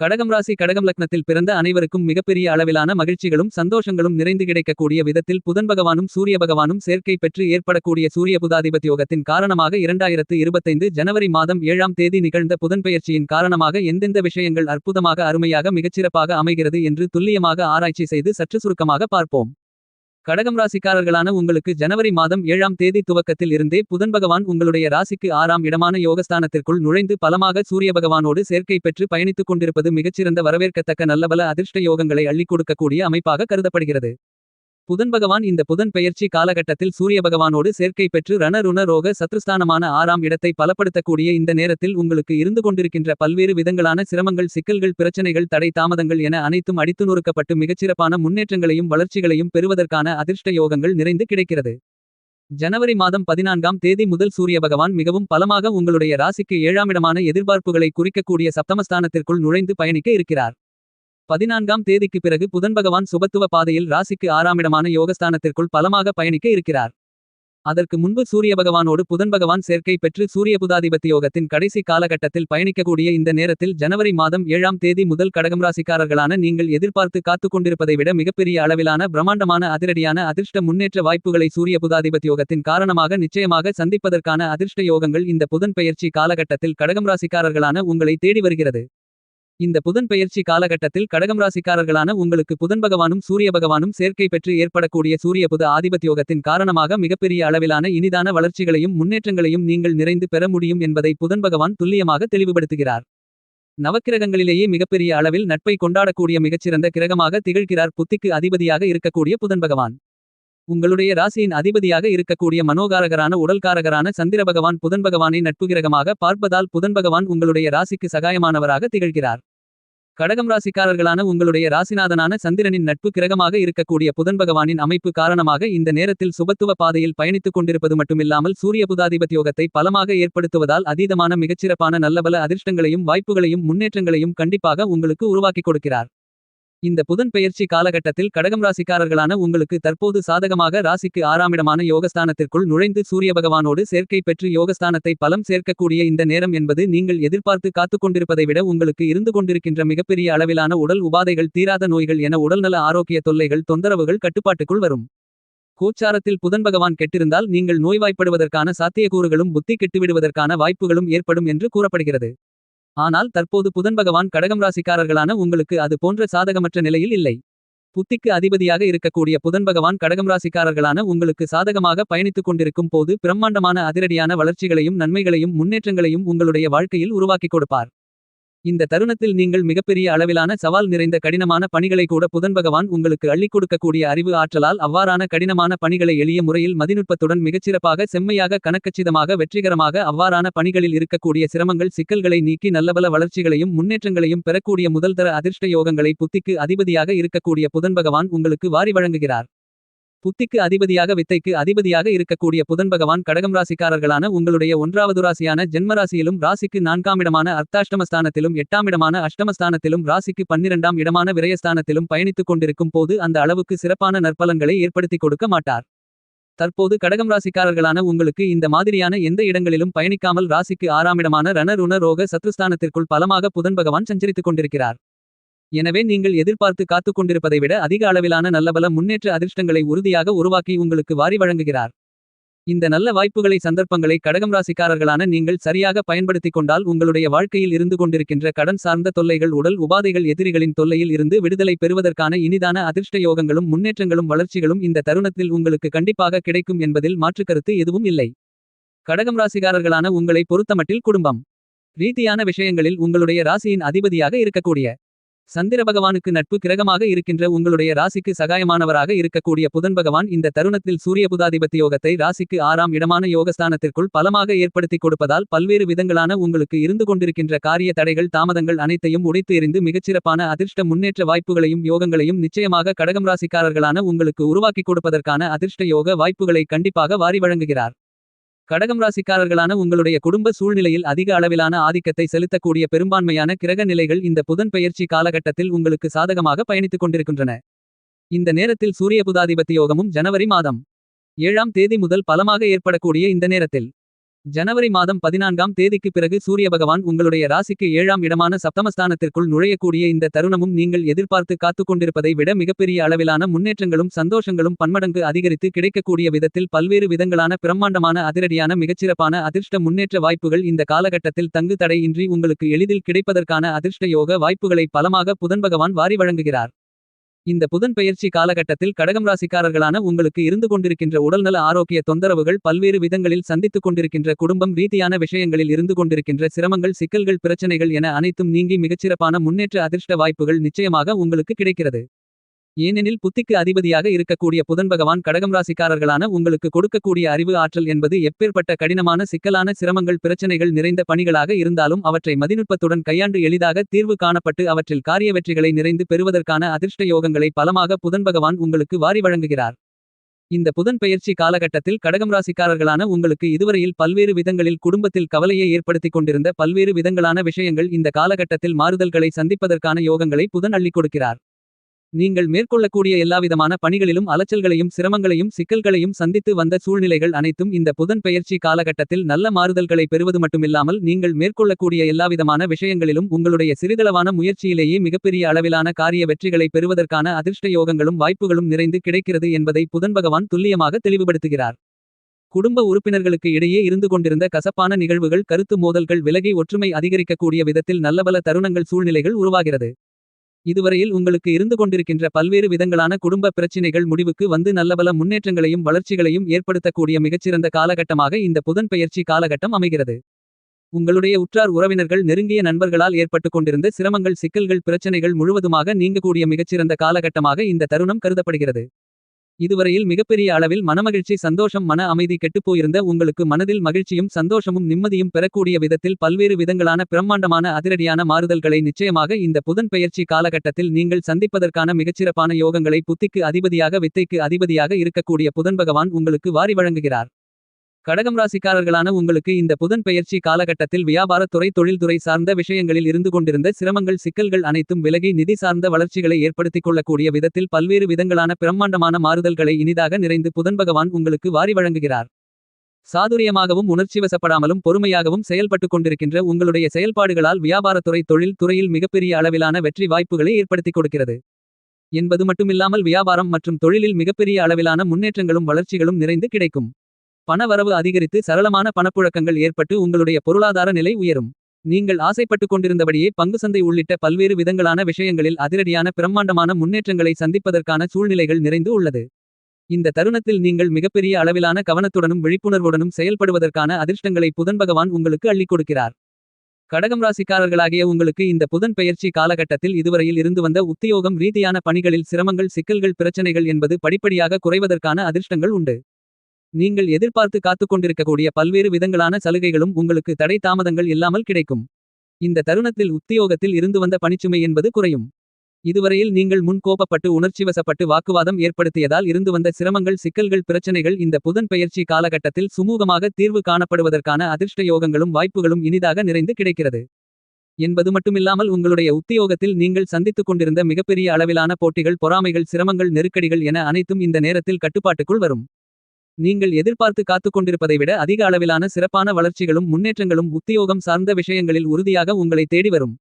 கடகம் ராசி கடகம் லக்னத்தில் பிறந்த அனைவருக்கும் மிகப்பெரிய அளவிலான மகிழ்ச்சிகளும் சந்தோஷங்களும் நிறைந்து கிடைக்கக்கூடிய விதத்தில் புதன் பகவானும் சூரிய பகவானும் சேர்க்கை பெற்று ஏற்படக்கூடிய சூரிய புதாதிபத்தியோகத்தின் காரணமாக 2025 ஜனவரி மாதம் 7ஆம் தேதி நிகழ்ந்த புதன்பெயர்ச்சியின் காரணமாக எந்தெந்த விஷயங்கள் அற்புதமாக அருமையாக மிகச்சிறப்பாக அமைகிறது என்று துல்லியமாக ஆராய்ச்சி செய்து சற்று சுருக்கமாக பார்ப்போம். கடகம் ராசிக்காரர்களான உங்களுக்கு ஜனவரி மாதம் 7ஆம் தேதி துவக்கத்தில் இருந்தே புதன் பகவான் உங்களுடைய ராசிக்கு 6ஆம் இடமான யோகஸ்தானத்திற்குள் நுழைந்து பலமாக சூரிய பகவானோடு சேர்க்கை பெற்று பயணித்துக் கொண்டிருப்பது மிகச்சிறந்த வரவேற்கத்தக்க நல்லபல அதிர்ஷ்ட யோகங்களை அள்ளிக் கொடுக்கக்கூடிய அமைப்பாக கருதப்படுகிறது. புதன் பகவான் இந்த புதன் பெயர்ச்சி காலகட்டத்தில் சூரிய பகவானோடு சேர்க்கை பெற்று ரண ருண ரோக சத்ருஸ்தானமான 6ஆம் இடத்தை பலப்படுத்தக்கூடிய இந்த நேரத்தில் உங்களுக்கு இருந்து கொண்டிருக்கின்ற பல்வேறு விதங்களான சிரமங்கள் சிக்கல்கள் பிரச்சனைகள் தடை தாமதங்கள் என அனைத்தும் அடித்து நொறுக்கப்பட்டு மிகச்சிறப்பான முன்னேற்றங்களையும் வளர்ச்சிகளையும் பெறுவதற்கான அதிர்ஷ்ட யோகங்கள் நிறைந்து கிடைக்கிறது. ஜனவரி மாதம் 14ஆம் தேதி முதல் சூரிய பகவான் மிகவும் பலமாக உங்களுடைய ராசிக்கு 7ஆம் இடமான எதிர்பார்ப்புகளை குறிக்கக்கூடிய சப்தமஸ்தானத்திற்குள் நுழைந்து பயணிக்க இருக்கிறார். 14ஆம் தேதிக்கு பிறகு புதன் பகவான் சுபத்துவ பாதையில் ராசிக்கு 6ஆம் இடமான யோகஸ்தானத்திற்குள் பலமாக பயணிக்க இருக்கிறார். அதற்கு முன்பு சூரிய பகவானோடு புதன் பகவான் சேர்க்கை பெற்று சூரிய புதாதிபத்தி யோகத்தின் கடைசி காலகட்டத்தில் பயணிக்கக்கூடிய இந்த நேரத்தில் ஜனவரி மாதம் 7ஆம் தேதி முதல் கடகம் ராசிக்காரர்களான நீங்கள் எதிர்பார்த்து காத்துக் கொண்டிருப்பதை விட மிகப்பெரிய அளவிலான பிரம்மாண்டமான அதிரடியான அதிர்ஷ்ட முன்னேற்ற வாய்ப்புகளை சூரிய புதாதிபத்தி யோகத்தின் காரணமாக நிச்சயமாக சந்திப்பதற்கான அதிர்ஷ்ட யோகங்கள் இந்த புதன் பெயர்ச்சி காலகட்டத்தில் கடகம் ராசிக்காரர்களான உங்களை தேடி வருகிறது. இந்த புதன் பெயர்ச்சி காலகட்டத்தில் கடகம் ராசிக்காரர்களான உங்களுக்கு புதன் பகவானும் சூரிய பகவானும் சேர்க்கை பெற்று ஏற்படக்கூடிய சூரிய புத ஆதிபத்தியோகத்தின் காரணமாக மிகப்பெரிய அளவிலான இனிதான வளர்ச்சிகளையும் முன்னேற்றங்களையும் நீங்கள் நிறைந்து பெற முடியும் என்பதை புதன் பகவான் துல்லியமாக தெளிவுபடுத்துகிறார். நவக்கிரகங்களிலேயே மிகப்பெரிய அளவில் நட்பை கொண்டாடக்கூடிய மிகச்சிறந்த கிரகமாக திகழ்கிறார் புத்திக்கு அதிபதியாக இருக்கக்கூடிய புதன் பகவான். உங்களுடைய ராசியின் அதிபதியாக இருக்கக்கூடிய மனோகாரகரான உடல்காரகரான சந்திர பகவான் புதன் பகவானை நட்பு கிரகமாக பார்ப்பதால் புதன் பகவான் உங்களுடைய ராசிக்கு சகாயமானவராக திகழ்கிறார். கடகம் ராசிக்காரர்களான உங்களுடைய ராசிநாதனான சந்திரனின் நட்பு கிரகமாக இருக்கக்கூடிய புதன் பகவானின் அமைப்பு காரணமாக இந்த நேரத்தில் சுபத்துவ பாதையில் பயணித்துக் கொண்டிருப்பது மட்டுமில்லாமல் சூரிய புதாதிபத்தியோகத்தை பலமாக ஏற்படுத்துவதால் அதீதமான மிகச்சிறப்பான நல்லபல அதிர்ஷ்டங்களையும் வாய்ப்புகளையும் முன்னேற்றங்களையும் கண்டிப்பாக உங்களுக்கு உருவாக்கிக் கொடுக்கிறார். இந்த புதன் பெயர்ச்சி காலகட்டத்தில் கடகம் ராசிக்காரர்களான உங்களுக்கு தற்போது சாதகமாக ராசிக்கு 6ஆம் இடமான யோகஸ்தானத்திற்குள் நுழைந்து சூரிய பகவானோடு சேர்க்கை பெற்று யோகஸ்தானத்தை பலம் சேர்க்கக்கூடிய இந்த நேரம் என்பது நீங்கள் எதிர்பார்த்து காத்துக் கொண்டிருப்பதை விட உங்களுக்கு இருந்து கொண்டிருக்கின்ற மிகப்பெரிய அளவிலான உடல் உபாதைகள் தீராத நோய்கள் என உடல்நல ஆரோக்கிய தொல்லைகள் தொந்தரவுகள் கட்டுப்பாட்டுக்குள் வரும். கோச்சாரத்தில் புதன் பகவான் கெட்டிருந்தால் நீங்கள் நோய்வாய்ப்படுவதற்கான சாத்தியக்கூறுகளும் புத்தி கெட்டுவிடுவதற்கான வாய்ப்புகளும் ஏற்படும் என்று கூறப்படுகிறது. ஆனால் தற்போது புதன் பகவான் கடகம் ராசிக்காரர்களான உங்களுக்கு அது போன்ற சாதகமற்ற நிலையில் இல்லை. புத்திக்கு அதிபதியாக இருக்கக்கூடிய புதன் பகவான் கடகம் ராசிக்காரர்களான உங்களுக்கு சாதகமாக பயணித்துக் கொண்டிருக்கும் போது பிரம்மாண்டமான அதிரடியான வளர்ச்சிகளையும் நன்மைகளையும் முன்னேற்றங்களையும் உங்களுடைய வாழ்க்கையில் உருவாக்கிக் கொடுப்பார். இந்த தருணத்தில் நீங்கள் மிகப்பெரிய அளவிலான சவால் நிறைந்த கடினமான பணிகளை கூட புதன் பகவான் உங்களுக்கு அள்ளிக் கொடுக்கக்கூடிய அறிவு ஆற்றலால் அவ்வாறான கடினமான பணிகளை எளிய முறையில் மதிநுட்பத்துடன் மிகச்சிறப்பாக செம்மையாக கணக்கச்சிதமாக வெற்றிகரமாக அவ்வாறான பணிகளில் இருக்கக்கூடிய சிரமங்கள் சிக்கல்களை நீக்கி நல்லபல வளர்ச்சிகளையும் முன்னேற்றங்களையும் பெறக்கூடிய முதல்தர அதிர்ஷ்ட யோகங்களை புத்திக்கு அதிபதியாக இருக்கக்கூடிய புதன் பகவான் உங்களுக்கு வாரி வழங்குகிறார். புத்திக்கு அதிபதியாக வித்தைக்கு அதிபதியாக இருக்கக்கூடிய புதன் பகவான் கடகம் ராசிக்காரர்களான உங்களுடைய 1வது ராசியான ஜென்மராசியிலும் ராசிக்கு 4ஆம் இடமான அர்த்தாஷ்டமஸ்தானத்திலும் 8ஆம் இடமான அஷ்டமஸ்தானத்திலும் ராசிக்கு 12ஆம் இடமான விரயஸ்தானத்திலும் பயணித்துக் கொண்டிருக்கும் போது அந்த அளவுக்கு சிறப்பான நற்பலன்களை ஏற்படுத்திக் கொடுக்க மாட்டார். தற்போது கடகம் ராசிக்காரர்களான உங்களுக்கு இந்த மாதிரியான எந்த இடங்களிலும் பயணிக்காமல் ராசிக்கு 6ஆம் இடமான ரண ருண ரோக சத்ருஸ்தானத்திற்குள் பலமாக புதன் பகவான் சஞ்சரித்துக் கொண்டிருக்கிறார். எனவே நீங்கள் எதிர்பார்த்து காத்துக் கொண்டிருப்பதை விட அதிக அளவிலான நல்லபல முன்னேற்ற அதிர்ஷ்டங்களை உறுதியாக உருவாக்கி உங்களுக்கு வாரி வழங்குகிறார். இந்த நல்ல வாய்ப்புகளை சந்தர்ப்பங்களை கடகம் ராசிக்காரர்களான நீங்கள் சரியாக பயன்படுத்திக் கொண்டால் உங்களுடைய வாழ்க்கையில் இருந்து கொண்டிருக்கின்ற கடன் சார்ந்த தொல்லைகள் உடல் உபாதைகள் எதிரிகளின் தொல்லையில் இருந்து விடுதலை பெறுவதற்கான இனிதான அதிர்ஷ்ட யோகங்களும் முன்னேற்றங்களும் வளர்ச்சிகளும் இந்த தருணத்தில் உங்களுக்கு கண்டிப்பாக கிடைக்கும் என்பதில் மாற்றுக்கருத்து எதுவும் இல்லை. கடகம் ராசிக்காரர்களான உங்களை பொறுத்தமட்டில் குடும்பம் ரீதியான விஷயங்களில் உங்களுடைய ராசியின் அதிபதியாக இருக்கக்கூடிய சந்திர பகவானுக்கு நட்பு கிரகமாக இருக்கின்ற உங்களுடைய ராசிக்கு சகாயமானவராக இருக்கக்கூடிய புதன் பகவான் இந்த தருணத்தில் சூரிய புதாதிபத்தி யோகத்தை ராசிக்கு 6ஆம் இடமான யோகஸ்தானத்திற்குள் பலமாக ஏற்படுத்திக் கொடுப்பதால் பல்வேறு விதங்களான உங்களுக்கு இருந்து கொண்டிருக்கின்ற காரிய தடைகள் தாமதங்கள் அனைத்தையும் உடைத்து எறிந்து மிகச்சிறப்பான அதிர்ஷ்ட முன்னேற்ற வாய்ப்புகளையும் யோகங்களையும் நிச்சயமாக கடகம் ராசிக்காரர்களான உங்களுக்கு உருவாக்கிக் கொடுப்பதற்கான அதிர்ஷ்ட யோக வாய்ப்புகளை கண்டிப்பாக வாரி வழங்குகிறார். கடகம் ராசிக்காரர்களான உங்களுடைய குடும்ப சூழ்நிலையில் அதிக அளவிலான ஆதிக்கத்தை செலுத்தக்கூடிய பெரும்பான்மையான கிரக நிலைகள் இந்த புதன் பெயர்ச்சி காலகட்டத்தில் உங்களுக்கு சாதகமாக பயணித்துக் கொண்டிருக்கின்றன. இந்த நேரத்தில் சூரிய புதாதிபத்தி யோகமும் ஜனவரி மாதம் 7ஆம் தேதி முதல் பலமாக ஏற்படக்கூடிய இந்த நேரத்தில் ஜனவரி மாதம் 14ஆம் தேதிக்கு பிறகு சூரிய பகவான் உங்களுடைய ராசிக்கு 7ஆம் இடமான சப்தமஸ்தானத்திற்குள் நுழையக்கூடிய இந்த தருணமும் நீங்கள் எதிர்பார்த்து காத்துக்கொண்டிருப்பதை விட மிகப்பெரிய அளவிலான முன்னேற்றங்களும் சந்தோஷங்களும் பன்மடங்கு அதிகரித்து கிடைக்கக்கூடிய விதத்தில் பல்வேறு விதங்களான பிரம்மாண்டமான அதிரடியான மிகச்சிறப்பான அதிர்ஷ்ட முன்னேற்ற வாய்ப்புகள் இந்த காலகட்டத்தில் தங்கு தடை இன்றி உங்களுக்கு எளிதில் கிடைப்பதற்கான அதிர்ஷ்ட யோக வாய்ப்புகளை பலமாக புதன் பகவான் வாரி வழங்குகிறார். இந்த புதன் பெயர்ச்சி காலகட்டத்தில் கடகம் ராசிக்காரர்களான உங்களுக்கு இருந்து கொண்டிருக்கின்ற உடல்நல ஆரோக்கிய தொந்தரவுகள், பல்வேறு விதங்களில் சந்தித்துக் கொண்டிருக்கின்ற குடும்பம் ரீதியான விஷயங்களில் இருந்து கொண்டிருக்கின்ற சிரமங்கள், சிக்கல்கள், பிரச்சனைகள் என அனைத்தும் நீங்கி மிகச்சிறப்பான முன்னேற்ற அதிர்ஷ்ட வாய்ப்புகள் நிச்சயமாக உங்களுக்கு கிடைக்கிறது. ஏனெனில் புத்திக்கு அதிபதியாக இருக்கக்கூடிய புதன் பகவான் கடகம் ராசிக்காரர்களான உங்களுக்கு கொடுக்கக்கூடிய அறிவு ஆற்றல் என்பது எப்பேற்பட்ட கடினமான சிக்கலான சிரமங்கள் பிரச்சனைகள் நிறைந்த பணிகளாக இருந்தாலும் அவற்றை மதிநுட்பத்துடன் கையாண்டு எளிதாக தீர்வு காணப்பட்டு அவற்றில் காரிய வெற்றிகளை நிறைந்து பெறுவதற்கான அதிர்ஷ்ட யோகங்களை பலமாக புதன் பகவான் உங்களுக்கு வாரி வழங்குகிறார். இந்த புதன் பெயர்ச்சி காலகட்டத்தில் கடகம் ராசிக்காரர்களான உங்களுக்கு இதுவரையில் பல்வேறு விதங்களில் குடும்பத்தில் கவலையை ஏற்படுத்திக் கொண்டிருந்த பல்வேறு விதங்களான விஷயங்கள் இந்த காலகட்டத்தில் மாறுதல்களை சந்திப்பதற்கான யோகங்களை புதன் அள்ளிக் கொடுக்கிறார். நீங்கள் மேற்கொள்ளக்கூடிய எல்லாவிதமான பணிகளிலும் அலைச்சல்களையும் சிரமங்களையும் சிக்கல்களையும் சந்தித்து வந்த சூழ்நிலைகள் அனைத்தும் இந்த புதன் பெயர்ச்சி காலகட்டத்தில் நல்ல மாறுதல்களை பெறுவது மட்டுமில்லாமல் நீங்கள் மேற்கொள்ளக்கூடிய எல்லாவிதமான விஷயங்களிலும் உங்களுடைய சிறிதளவான முயற்சியிலேயே மிகப்பெரிய அளவிலான காரிய வெற்றிகளை பெறுவதற்கான அதிர்ஷ்ட யோகங்களும் வாய்ப்புகளும் நிறைந்து கிடைக்கிறது என்பதை புதன் பகவான் துல்லியமாக தெளிவுபடுத்துகிறார். குடும்ப உறுப்பினர்களுக்கு இடையே இருந்து கொண்டிருந்த கசப்பான நிகழ்வுகள், கருத்து மோதல்கள் விலகி ஒற்றுமை அதிகரிக்கக்கூடிய விதத்தில் நல்லபல தருணங்கள் சூழ்நிலைகள் உருவாகிறது. இதுவரையில் உங்களுக்கு இருந்து கொண்டிருக்கின்ற பல்வேறு விதங்களான குடும்ப பிரச்சினைகள் முடிவுக்கு வந்து நல்லபல முன்னேற்றங்களையும் வளர்ச்சிகளையும் ஏற்படுத்தக்கூடிய மிகச்சிறந்த காலகட்டமாக இந்த புதன் பெயர்ச்சி காலகட்டம் அமைகிறது. உங்களுடைய உற்றார் உறவினர்கள், நெருங்கிய நண்பர்களால் ஏற்பட்டு கொண்டிருந்த சிரமங்கள், சிக்கல்கள், பிரச்சனைகள் முழுவதுமாக நீங்கக்கூடிய மிகச்சிறந்த காலகட்டமாக இந்த தருணம் கருதப்படுகிறது. இதுவரையில் மிகப்பெரிய அளவில் மனமகிழ்ச்சி, சந்தோஷம், மன அமைதி கெட்டுப்போயிருந்த உங்களுக்கு மனதில் மகிழ்ச்சியும் சந்தோஷமும் நிம்மதியும் பெறக்கூடிய விதத்தில் பல்வேறு விதங்களான பிரம்மாண்டமான அதிரடியான மாறுதல்களை நிச்சயமாக இந்த புதன் பெயர்ச்சி காலகட்டத்தில் நீங்கள் சந்திப்பதற்கான மிகச்சிறப்பான யோகங்களை புத்திக்கு அதிபதியாக வித்தைக்கு அதிபதியாக இருக்கக்கூடிய புதன் பகவான் உங்களுக்கு வாரி வழங்குகிறார். கடகம் ராசிக்காரர்களான உங்களுக்கு இந்த புதன் பெயர்ச்சி காலகட்டத்தில் வியாபாரத்துறை, தொழில்துறை சார்ந்த விஷயங்களில் இருந்து கொண்டிருந்த சிரமங்கள், சிக்கல்கள் அனைத்தும் விலகி நிதி சார்ந்த வளர்ச்சிகளை ஏற்படுத்திக் கொள்ளக்கூடிய விதத்தில் பல்வேறு விதங்களான பிரம்மாண்டமான மாறுதல்களை இனிதாக நிறைந்து புதன் பகவான் உங்களுக்கு வாரி வழங்குகிறார். சாதுரியமாகவும் உணர்ச்சிவசப்படாமலும் பொறுமையாகவும் செயல்பட்டு கொண்டிருக்கின்ற உங்களுடைய செயல்பாடுகளால் வியாபாரத்துறை, தொழில் துறையில் மிகப்பெரிய அளவிலான வெற்றி வாய்ப்புகளை ஏற்படுத்திக் கொடுக்கிறது என்பது மட்டுமில்லாமல் வியாபாரம் மற்றும் தொழிலில் மிகப்பெரிய அளவிலான முன்னேற்றங்களும் வளர்ச்சிகளும் நிறைந்து கிடைக்கும். பணவரவு அதிகரித்து சரளமான பணப்புழக்கங்கள் ஏற்பட்டு உங்களுடைய பொருளாதார நிலை உயரும். நீங்கள் ஆசைப்பட்டு கொண்டிருந்தபடியே பங்குசந்தை உள்ளிட்ட பல்வேறு விதங்களான விஷயங்களில் அதிரடியான பிரம்மாண்டமான முன்னேற்றங்களை சந்திப்பதற்கான சூழ்நிலைகள் நிறைந்து உள்ளது. இந்த தருணத்தில் நீங்கள் மிகப்பெரிய அளவிலான கவனத்துடனும் விழிப்புணர்வுடனும் செயல்படுவதற்கான அதிர்ஷ்டங்களை புதன் பகவான் உங்களுக்கு அள்ளிக் கொடுக்கிறார். கடகம் ராசிக்காரர்களாகிய உங்களுக்கு இந்த புதன் பெயர்ச்சி காலகட்டத்தில் இதுவரையில் இருந்து வந்த உத்தியோகம் ரீதியான பணிகளில் சிரமங்கள், சிக்கல்கள், பிரச்சனைகள் என்பது படிப்படியாக குறைவதற்கான அதிர்ஷ்டங்கள் உண்டு. நீங்கள் எதிர்பார்த்து காத்துக்கொண்டிருக்கக்கூடிய பல்வேறு விதங்களான சலுகைகளும் உங்களுக்கு தடை தாமதங்கள் இல்லாமல் கிடைக்கும். இந்த தருணத்தில் உத்தியோகத்தில் இருந்து வந்த பணிச்சுமை என்பது குறையும். இதுவரையில் நீங்கள் முன் கோபப்பட்டு உணர்ச்சிவசப்பட்டு வாக்குவாதம் ஏற்படுத்தியதால் இருந்து வந்த சிரமங்கள், சிக்கல்கள், பிரச்சனைகள் இந்த புதன் பெயர்ச்சி காலகட்டத்தில் சுமூகமாக தீர்வு காணப்படுவதற்கான அதிர்ஷ்ட யோகங்களும் வாய்ப்புகளும் இனிதாக நிறைந்து கிடைக்கிறது என்பது மட்டுமில்லாமல் உங்களுடைய உத்தியோகத்தில் நீங்கள் சந்தித்துக் கொண்டிருந்த மிகப்பெரிய அளவிலான போட்டிகள், பொறாமைகள், சிரமங்கள், நெருக்கடிகள் என அனைத்தும் இந்த நேரத்தில் கட்டுப்பாட்டுக்குள் வரும். நீங்கள் எதிர்பார்த்து காத்துக்கொண்டிருப்பதை விட அதிக அளவிலான சிறப்பான வளர்ச்சிகளும் முன்னேற்றங்களும் உத்தியோகம் சார்ந்த விஷயங்களில் உறுதியாக உங்களை தேடி வரும்.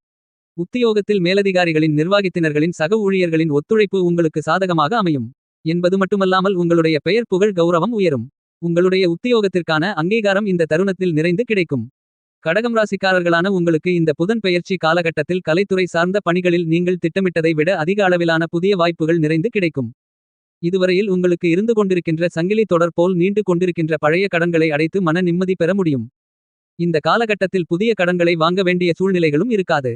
உத்தியோகத்தில் மேலதிகாரிகளின், நிர்வாகத்தினர்களின், சக ஊழியர்களின் ஒத்துழைப்பு உங்களுக்கு சாதகமாக அமையும் என்பது மட்டுமல்லாமல் உங்களுடைய பெயர், புகழ், கௌரவம் உயரும். உங்களுடைய உத்தியோகத்திற்கான அங்கீகாரம் இந்த தருணத்தில் நிறைந்து கிடைக்கும். கடகம் ராசிக்காரர்களான உங்களுக்கு இந்த புதன் பெயர்ச்சி காலகட்டத்தில் கலைத்துறை சார்ந்த பணிகளில் நீங்கள் திட்டமிட்டதை விட அதிக அளவிலான புதிய வாய்ப்புகள் நிறைந்து கிடைக்கும். இதுவரையில் உங்களுக்கு இருந்து கொண்டிருக்கின்ற சங்கிலி தொடர் போல் நீண்டு கொண்டிருக்கின்ற பழைய கடன்களை அடைத்து மன நிம்மதி பெற முடியும். இந்த காலகட்டத்தில் புதிய கடன்களை வாங்க வேண்டிய சூழ்நிலைகளும் இருக்காது.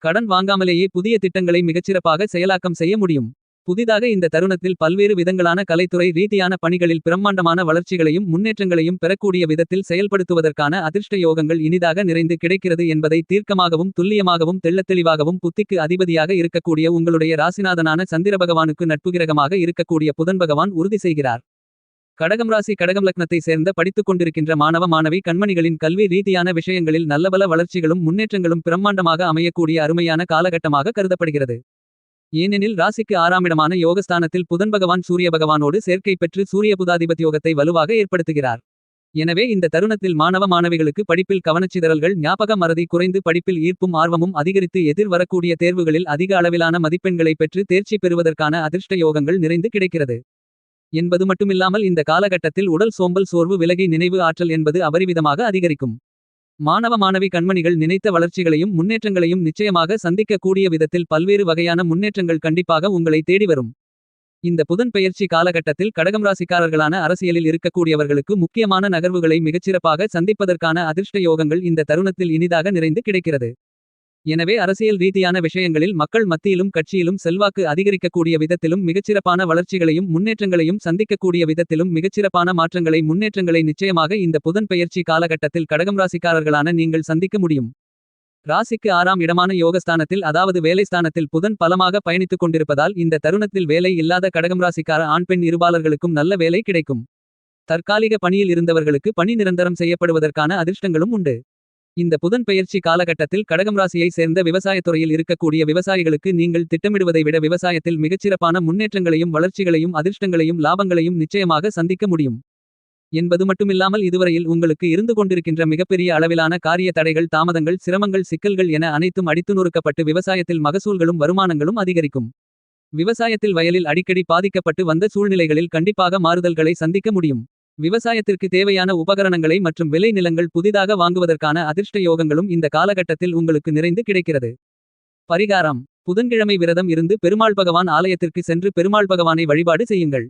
கடன் வாங்காமலேயே புதிய திட்டங்களை மிகச்சிறப்பாக செயலாக்கம் செய்ய முடியும். புதிதாக இந்த தருணத்தில் பல்வேறு விதங்களான கலைத்துறை ரீதியான பணிகளில் பிரம்மாண்டமான வளர்ச்சிகளையும் முன்னேற்றங்களையும் பெறக்கூடிய விதத்தில் செயல்படுத்துவதற்கான அதிர்ஷ்ட யோகங்கள் இனிதாக நிறைந்து கிடைக்கிறது என்பதை தீர்க்கமாகவும் துல்லியமாகவும் தெள்ளத்தெளிவாகவும் புத்திக்கு அதிபதியாக இருக்கக்கூடிய உங்களுடைய ராசிநாதனான சந்திர பகவானுக்கு நட்புகிரகமாக இருக்கக்கூடிய புதன் பகவான் உறுதி செய்கிறார். கடகம் ராசி, கடகம் லக்னத்தை சேர்ந்த படித்துக் கொண்டிருக்கின்ற மாணவ மாணவி கண்மணிகளின் கல்வி ரீதியான விஷயங்களில் நல்லபல வளர்ச்சிகளும் முன்னேற்றங்களும் பிரம்மாண்டமாக அமையக்கூடிய அருமையான காலகட்டமாக கருதப்படுகிறது. ஏனெனில் ராசிக்கு 6ஆம் இடமான யோகஸ்தானத்தில் புதன் பகவான் சூரிய பகவானோடு சேர்க்கை பெற்று சூரிய புதாதிபத்தியோகத்தை வலுவாக ஏற்படுத்துகிறார். எனவே இந்த தருணத்தில் மாணவ மாணவிகளுக்கு படிப்பில் கவனச்சிதறல்கள் ஞாபக மறதி குறைந்து படிப்பில் ஈர்ப்பும் ஆர்வமும் அதிகரித்து எதிர் வரக்கூடிய தேர்வுகளில் அதிக அளவிலான மதிப்பெண்களை பெற்று தேர்ச்சி பெறுவதற்கான அதிர்ஷ்ட யோகங்கள் நிறைந்து கிடைக்கிறது என்பது மட்டுமில்லாமல் இந்த காலகட்டத்தில் உடல் சோம்பல் சோர்வு விலகி நினைவு ஆற்றல் என்பது அபரிவிதமாக அதிகரிக்கும். மாணவ மாணவி கண்மணிகள் நினைத்த வளர்ச்சிகளையும் முன்னேற்றங்களையும் நிச்சயமாக சந்திக்க கூடிய விதத்தில் பல்வேறு வகையான முன்னேற்றங்கள் கண்டிப்பாக உங்களை தேடி வரும். இந்த புதன் பெயர்ச்சி காலகட்டத்தில் கடகம் ராசிக்காரர்களான அரசியலில் இருக்கக்கூடியவர்களுக்கு முக்கியமான நகர்வுகளை மிகச்சிறப்பாக சந்திப்பதற்கான அதிர்ஷ்ட யோகங்கள் இந்த தருணத்தில் இனிதாக நிறைந்து கிடைக்கிறது. எனவே அரசியல் ரீதியான விஷயங்களில் மக்கள் மத்தியிலும் கட்சியிலும் செல்வாக்கு அதிகரிக்கக்கூடிய விதத்திலும் மிகச்சிறப்பான வளர்ச்சிகளையும் முன்னேற்றங்களையும் சந்திக்கக்கூடிய விதத்திலும் மிகச்சிறப்பான முன்னேற்றங்களை நிச்சயமாக இந்த புதன் பெயர்ச்சி காலகட்டத்தில் கடகம் ராசிக்காரர்களான நீங்கள் சந்திக்க முடியும். ராசிக்கு 6ஆம் இடமான யோகஸ்தானத்தில் அதாவது வேலைஸ்தானத்தில் புதன் பலமாக பயணித்துக் கொண்டிருப்பதால் இந்த தருணத்தில் வேலை இல்லாத கடகம் ராசிக்கார ஆண் பெண் இருபாலர்களுக்கும் நல்ல வேலை கிடைக்கும். தற்காலிக பணியில் இருந்தவர்களுக்கு பணி நிரந்தரம் செய்யப்படுவதற்கான அதிர்ஷ்டங்களும் உண்டு. இந்த புதன் பெயர்ச்சி காலகட்டத்தில் கடகம் ராசியை சேர்ந்த விவசாயத்துறையில் இருக்கக்கூடிய விவசாயிகளுக்கு நீங்கள் திட்டமிடுவதை விட விவசாயத்தில் மிகச்சிறப்பான முன்னேற்றங்களையும் வளர்ச்சிகளையும் அதிர்ஷ்டங்களையும் லாபங்களையும் நிச்சயமாக சந்திக்க முடியும் என்பது மட்டுமில்லாமல் இதுவரையில் உங்களுக்கு இருந்து கொண்டிருக்கின்ற மிகப்பெரிய அளவிலான காரிய தடைகள் தாமதங்கள் சிரமங்கள் சிக்கல்கள் என அனைத்தும் அடித்து நொறுக்கப்பட்டு விவசாயத்தில் மகசூல்களும் வருமானங்களும் அதிகரிக்கும். விவசாயத்தில் வயலில் அடிக்கடி பாதிக்கப்பட்டு வந்த சூழ்நிலைகளில் கண்டிப்பாக மாறுதல்களை சந்திக்க முடியும். விவசாயத்திற்கு தேவையான உபகரணங்களை மற்றும் விளை நிலங்கள் புதிதாக வாங்குவதற்கான அதிர்ஷ்ட யோகங்களும் இந்த காலகட்டத்தில் உங்களுக்கு நிறைந்து கிடைக்கிறது. பரிகாரம்: புதன்கிழமை விரதம் இருந்து பெருமாள் பகவான் ஆலயத்திற்கு சென்று பெருமாள் பகவானை வழிபாடு செய்யுங்கள்.